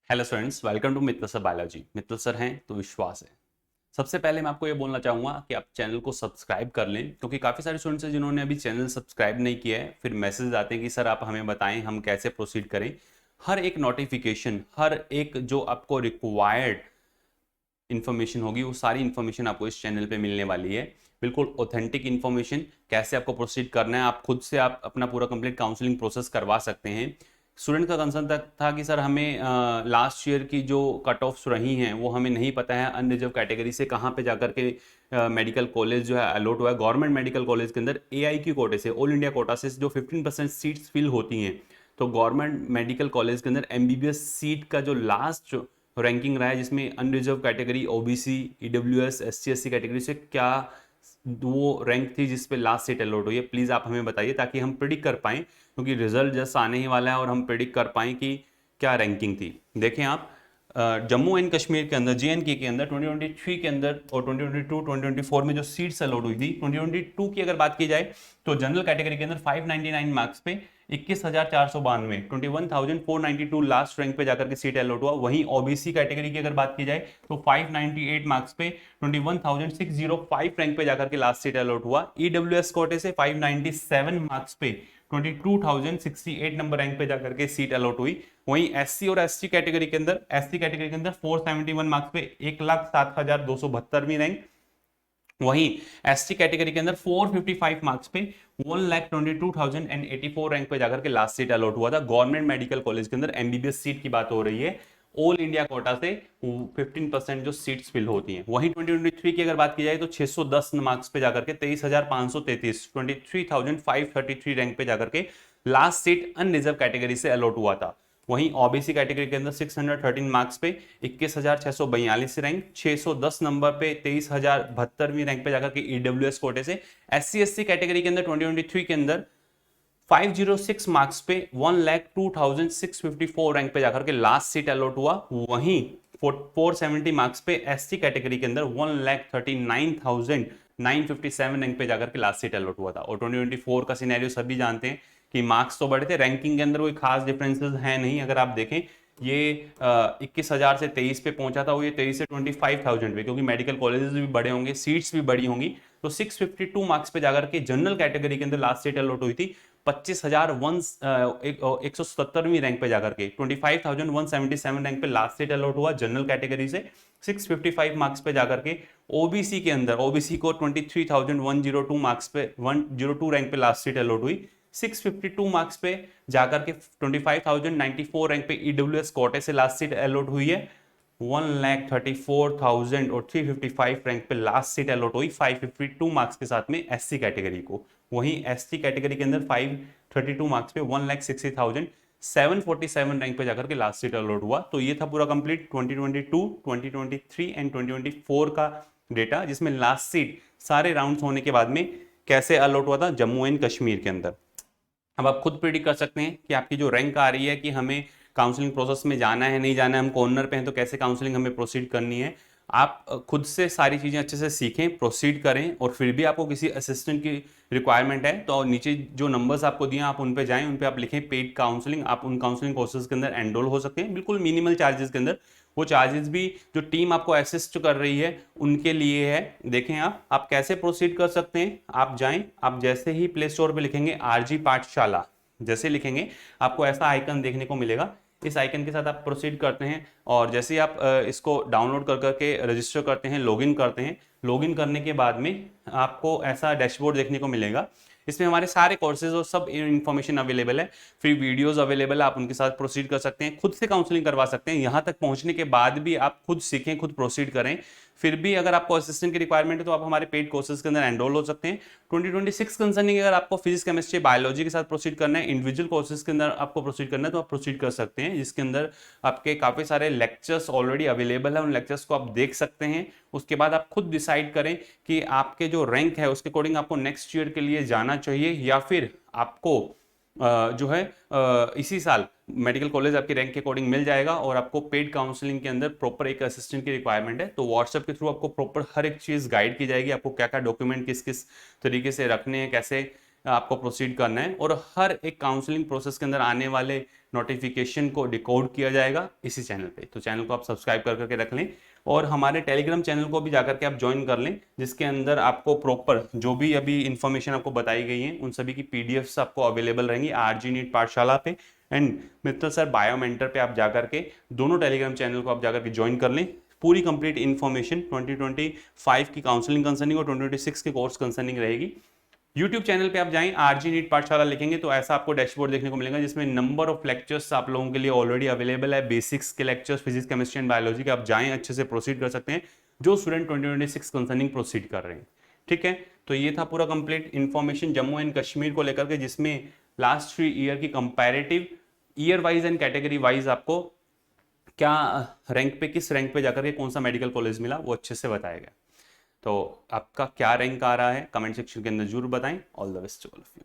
Hello students, welcome to Mittal sir biology. Mittal sir हैं तो विश्वास है। सबसे पहले मैं आपको ये बोलना चाहूँगा कि आप चैनल को सब्सक्राइब कर लें, क्योंकि काफ़ी सारे स्टूडेंट्स हैं जिन्होंने अभी चैनल सब्सक्राइब नहीं किया है। फिर मैसेज आते हैं कि सर आप हमें बताएं हम कैसे प्रोसीड करें। हर एक नोटिफिकेशन, हर एक जो आपको रिक्वायर्ड इन्फॉर्मेशन होगी, वो सारी इन्फॉर्मेशन आपको इस चैनल पे मिलने वाली है। बिल्कुल ऑथेंटिक इन्फॉर्मेशन, कैसे आपको प्रोसीड करना है, आप खुद से आप अपना पूरा कंप्लीट काउंसलिंग प्रोसेस करवा सकते हैं। स्टूडेंट का कंसर्न तक था कि सर हमें लास्ट ईयर की जो कट ऑफ्स रही हैं वो हमें नहीं पता है, अनरिजर्व कैटेगरी से कहाँ पे जाकर के मेडिकल कॉलेज जो है अलॉट हुआ है। गवर्नमेंट मेडिकल कॉलेज के अंदर AIQ कोटे से, ऑल इंडिया कोटा से जो 15% सीट्स फिल होती हैं, तो गवर्नमेंट मेडिकल कॉलेज के अंदर MBBS सीट का जो लास्ट रैंकिंग रहा है, जिसमें unreserve category, OBC, EWS, SC/SC category से क्या वो रैंक थी जिस पे लास्ट सीट अलॉट हुई है, प्लीज़ आप हमें बताइए ताकि हम प्रिडिक्ट कर पाएँ, क्योंकि रिजल्ट जस्ट आने ही वाला है और हम प्रिडिक्ट कर पाएँ कि क्या रैंकिंग थी। देखें आप, जम्मू एंड कश्मीर के अंदर, JNK के अंदर 2023 के अंदर और 2022 2024 में जो सीट्स अलॉट हुई थी, 2022 की अगर बात की जाए तो जनरल कैटेगरी के अंदर 599 मार्क्स पे 21,492, 21,492 लास्ट रैंक पे जाकर के सीट अलॉट हुआ। वहीं OBC कैटेगरी की अगर बात की जाए तो 598 मार्क्स पे 21,605 रैंक पे जाकर के लास्ट सीट अलॉट हुआ। EWS कोटे से 597 मार्क्स पे 22,068 नंबर रैंक पे जाकर के सीट अलॉट हुई। वहीं SC और ST कैटेगरी के अंदर, SC कैटेगरी के अंदर 471 मार्क्स पे 1,07,272वीं रैंक। वहीं ST कैटेगरी के अंदर 455 मार्क्स पे 1,22,084 रैंक पे जाकर के लास्ट सीट अलॉट हुआ था। गवर्नमेंट मेडिकल कॉलेज के अंदर MBBS सीट की बात हो रही है, ऑल इंडिया कोटा से 15% जो सीट्स फिल होती हैं। वहीं 2023 की अगर बात की जाए तो 610 मार्क्स पे जाकर के 23,533, 23,533 रैंक पे जाकर के लास्ट सीट अनरिजर्व कैटेगरी से अलॉट हुआ था। वहीं OBC कैटेगरी के अंदर 613 मार्क्स पे 21,642 रैंक, 610 नंबर पे 23,072वीं रैंक पे जाकर के EWS कोटे से। SC/SC कैटेगरी के अंदर 2023 के अंदर 506 मार्क्स पे 1,02,654 रैंक पे जाकर के लास्ट सीट अलॉट हुआ। वहीं 470 मार्क्स पे ST कैटेगरी के अंदर 1,39,957 रैंक पे जाकर के लास्ट सीट अलॉट हुआ था। और 2024 का सिनेरियो सभी जानते हैं कि मार्क्स तो बढ़े थे, रैंकिंग के अंदर कोई खास डिफरेंसेस है नहीं। अगर आप देखें, ये 21,000 से 23 पे पहुंचा था, वो ये 23 से 25,000 पे, क्योंकि मेडिकल कॉलेजेस भी बड़े होंगे, सीट्स भी बड़ी होंगी। तो 652 मार्क्स पे जाकर के जनरल कैटेगरी के अंदर लास्ट सीट अलॉट हुई थी 25,177वीं रैंक पे जाकर के। 25,177 रैंक पे लास्ट सीट अलॉट हुआ जनरल कैटेगरी से। 655 मार्क्स पे जाकर के OBC के अंदर, OBC को 23,102 मार्क्स पे 102 रैंक पे लास्ट सीट अलॉट हुई। 652 मार्क्स पे जाकर के 25,094 रैंक पे EWS कोटे से लास्ट सीट अलॉट हुई है। 1,34,000 और 355 रैंक पे लास्ट सीट अलॉट हुई 552 मार्क्स के साथ में SC कैटेगरी को। वहीं ST कैटेगरी के अंदर 532 मार्क्स पे 1,60,747 रैंक पे जाकर के लास्ट सीट अलॉट हुआ। तो ये था पूरा कंप्लीट 2022, 2023 एंड 2024 का डेटा, जिसमें लास्ट सीट सारे राउंड्स होने के बाद में कैसे अलॉट हुआ था जम्मू एंड कश्मीर के अंदर। अब आप खुद प्रिडिक्ट कर सकते हैं कि आपकी जो रैंक आ रही है, कि हमें काउंसलिंग प्रोसेस में जाना है नहीं जाना है, हम कॉर्नर पे हैं तो कैसे काउंसलिंग हमें प्रोसीड करनी है। आप खुद से सारी चीज़ें अच्छे से सीखें, प्रोसीड करें। और फिर भी आपको किसी असिस्टेंट की रिक्वायरमेंट है तो नीचे जो नंबर्स आपको दिए आप उन पे जाएं, उन पे आप लिखें पेड काउंसलिंग। आप उन काउंसलिंग कोर्सेज के अंदर एनरोल हो सकते हैं बिल्कुल मिनिमल चार्जेस के अंदर। वो चार्जेस भी जो टीम आपको असिस्ट कर रही है उनके लिए है। देखें आप कैसे प्रोसीड कर सकते हैं। आप जाएं, आप जैसे ही प्ले स्टोर पे लिखेंगे RG पाठशाला, जैसे लिखेंगे आपको ऐसा आइकन देखने को मिलेगा। इस आइकन के साथ आप प्रोसीड करते हैं और जैसे ही आप इसको डाउनलोड कर करके रजिस्टर करते हैं, लॉगिन करते हैं, लॉगिन करने के बाद में आपको ऐसा डैशबोर्ड देखने को मिलेगा। इसमें हमारे सारे कोर्सेज और सब इन्फॉर्मेशन अवेलेबल है, फ्री वीडियोस अवेलेबल है, आप उनके साथ प्रोसीड कर सकते हैं, खुद से काउंसलिंग करवा सकते हैं। यहाँ तक पहुँचने के बाद भी आप खुद सीखें, खुद प्रोसीड करें। फिर भी अगर आपको असिस्टेंट की रिक्वायरमेंट है तो आप हमारे पेड कोर्सेज के अंदर एनरोल हो सकते हैं। 2026 कंसर्निंग अगर आपको फिजिक्स, केमिस्ट्री, बायोलॉजी के साथ प्रोसीड करना है, इंडिविजुअल कोर्सेज के अंदर आपको प्रोसीड करना है, तो आप प्रोसीड कर सकते हैं, जिसके अंदर आपके काफ़ी सारे लेक्चर्स ऑलरेडी अवेलेबल है। उन लेक्चर्स को आप देख सकते हैं। उसके बाद आप खुद डिसाइड करें कि आपके जो रैंक है उसके अकॉर्डिंग आपको नेक्स्ट ईयर के लिए जाना चाहिए, या फिर आपको जो है इसी साल मेडिकल कॉलेज आपके रैंक के अकॉर्डिंग मिल जाएगा। और आपको पेड काउंसलिंग के अंदर प्रॉपर एक असिस्टेंट की रिक्वायरमेंट है, तो व्हाट्सएप के थ्रू आपको प्रॉपर हर एक चीज़ गाइड की जाएगी, आपको क्या क्या डॉक्यूमेंट किस किस तरीके से रखने हैं, कैसे आपको प्रोसीड करना है, और हर एक काउंसलिंग प्रोसेस के अंदर आने वाले नोटिफिकेशन को डिकोड किया जाएगा इसी चैनल पे। तो चैनल को आप सब्सक्राइब कर करके रख लें, और हमारे टेलीग्राम चैनल को भी जाकर के आप ज्वाइन कर लें, जिसके अंदर आपको प्रॉपर जो भी अभी इन्फॉर्मेशन आपको बताई गई है उन सभी की पीडीएफ्स आपको अवेलेबल रहेंगी आरजी नीट पाठशाला पे and Mittal sir bio mentor पे। आप जाकर के दोनों टेलीग्राम चैनल को आप जाकर के ज्वाइन कर लें। पूरी कंप्लीट इन्फॉर्मेशन 2025 की काउंसलिंग कंसर्निंग और 2026 के कोर्स कंसर्निंग रहेगी। यूट्यूब चैनल पे आप जाएं, आरजी नीट पाठशाला लिखेंगे तो ऐसा आपको डैशबोर्ड देखने को मिलेगा, जिसमें नंबर ऑफ लेक्चर्स आप लोगों के लिए ऑलरेडी अवेलेबल है। बेसिक्स के lectures physics chemistry and biology के, आप जाएं अच्छे से प्रोसीड कर सकते हैं जो स्टूडेंट 2026 कंसर्निंग प्रोसीड कर रहे हैं। ठीक है, तो ये था पूरा complete information Jammu and Kashmir को लेकर के, जिसमें लास्ट 3 ईयर की comparative year wise and category wise आपको क्या रैंक पे, किस रैंक पे जाकर के कौन सा मेडिकल कॉलेज मिला वो अच्छे से बताया गया। तो आपका क्या रैंक आ रहा है कमेंट सेक्शन के अंदर जरूर बताएं। All the best to all of you.